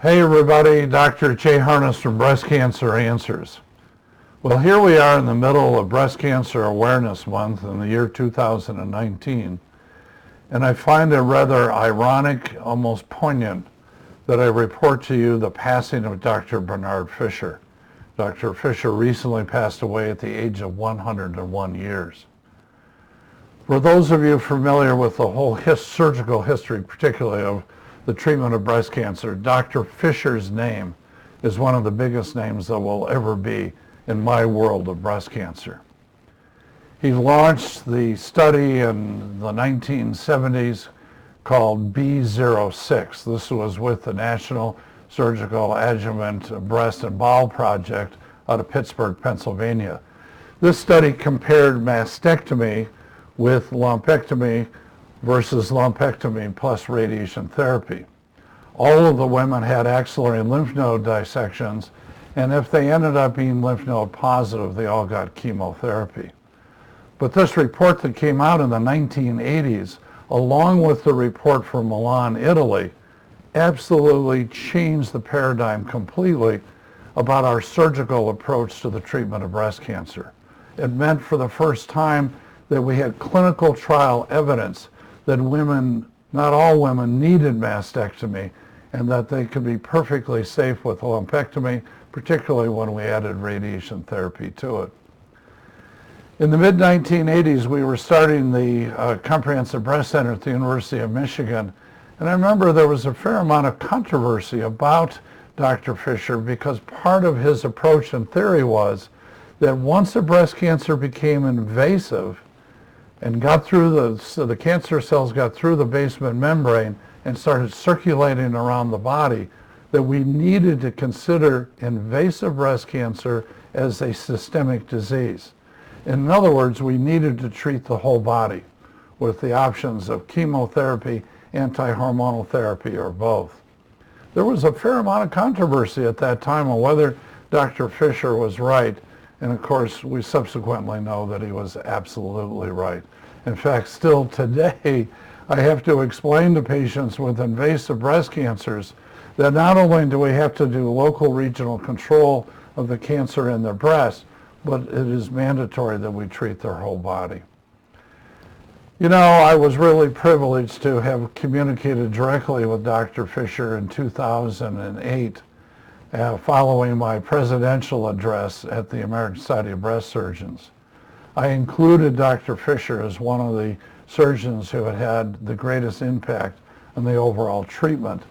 Hey everybody, Dr. Jay Harness from Breast Cancer Answers. Well, here we are in the middle of Breast Cancer Awareness Month in the year 2019, and I find it rather ironic, almost poignant, that I report to you the passing of Dr. Bernard Fisher. Dr. Fisher recently passed away at the age of 101 years. For those of you familiar with the whole surgical history, particularly of the treatment of breast cancer, Dr. Fisher's name is one of the biggest names that will ever be in my world of breast cancer. He launched the study in the 1970s called B06. This was with the National Surgical Adjuvant Breast and Bowel Project out of Pittsburgh, Pennsylvania. This study compared mastectomy with lumpectomy versus lumpectomy plus radiation therapy. All of the women had axillary lymph node dissections, and if they ended up being lymph node positive, they all got chemotherapy. But this report that came out in the 1980s, along with the report from Milan, Italy, absolutely changed the paradigm completely about our surgical approach to the treatment of breast cancer. It meant for the first time that we had clinical trial evidence that women, not all women, needed mastectomy, and that they could be perfectly safe with lumpectomy, particularly when we added radiation therapy to it. In the mid-1980s, we were starting the Comprehensive Breast Center at the University of Michigan, and I remember there was a fair amount of controversy about Dr. Fisher because part of his approach and theory was that once a breast cancer became invasive and got through the cancer cells got through the basement membrane and started circulating around the body, that we needed to consider invasive breast cancer as a systemic disease. In other words, we needed to treat the whole body with the options of chemotherapy, anti-hormonal therapy, or both. There was a fair amount of controversy at that time on whether Dr. Fisher was right. And of course, we subsequently know that he was absolutely right. In fact, still today, I have to explain to patients with invasive breast cancers that not only do we have to do local regional control of the cancer in their breast, but it is mandatory that we treat their whole body. You know, I was really privileged to have communicated directly with Dr. Fisher in 2008. Following my presidential address at the American Society of Breast Surgeons. I included Dr. Fisher as one of the surgeons who had had the greatest impact on the overall treatment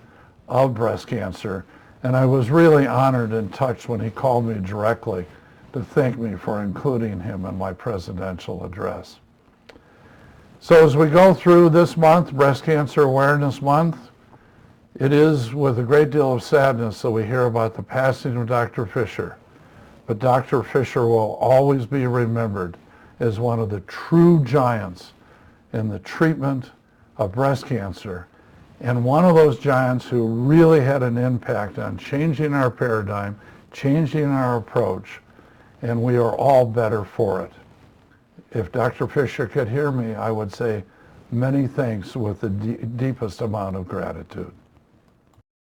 of breast cancer, and I was really honored and touched when he called me directly to thank me for including him in my presidential address. So as we go through this month, Breast Cancer Awareness Month, it is with a great deal of sadness that we hear about the passing of Dr. Fisher, but Dr. Fisher will always be remembered as one of the true giants in the treatment of breast cancer, and one of those giants who really had an impact on changing our paradigm, changing our approach, and we are all better for it. If Dr. Fisher could hear me, I would say many thanks with the deepest amount of gratitude.